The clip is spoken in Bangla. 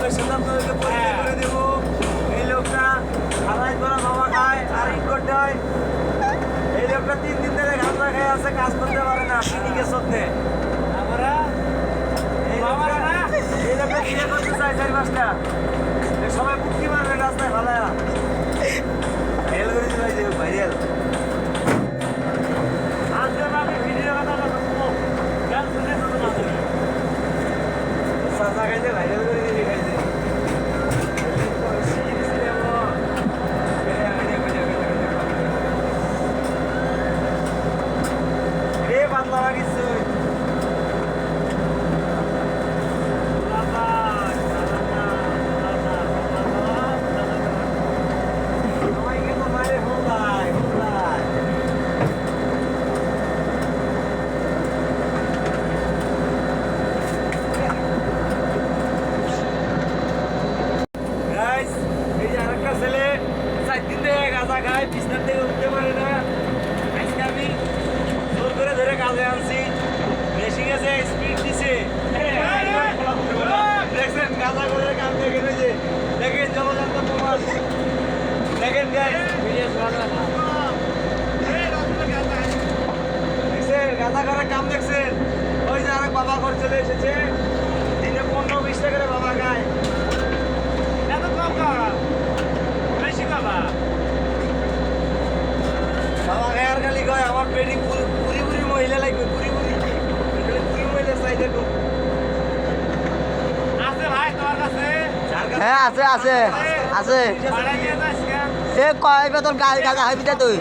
লোকের সাথে আপনাদেরকে পরিচয় করে দেবো। এই লোকটা খালাই করা বাবা খায় আর ইট করতে হয়। এই লোকটা 3 দিন ধরে গাঁজা খেয়ে আছে, কাজ করতে পারে না, পিনিকে চলতে। এই লোকটা বিয়ে করতে চাই 4-5টা, সবাই মুক্তি মারবে রাস্তায় ভালায়া ভাইরাল করে দিবে, যে ভাইরাল চাচা খাইতে ভাইরাল করে দিবি খাইতে রে পাতলা লাগিস ছেলে 4 দিন থেকে গাঁজা খায়, বিছনার থেকে উঠতে পারে না। আজকে আমি জোর করে ধরে কাজে আনছি, বেশি গেছে, স্পিড দিছে। দেখছেন গাঁজা করে কাম দিয়ে গেছে, দেখেন জলজান্ত প্রমাণ, দেখেন দেখছেন গাঁজা করে কাম দেখছেন। ওই যে আরেক বাবা ঘর চলে এসেছে, দিনে 15-20 টাকা করে বাবা খায়। এত কম খাওয়া বেশি বাবা গায়ার খালি কয় আমার পেটি পুরি পুরি মহিলা লাগবে, পুরি পুরি মহিলা চাই দেখো। আছে ভাই তোমার কাছে? হ্যাঁ আছে আছে আছে। এ কয় বেতন গাড়ি গাড়া হইবি তুই?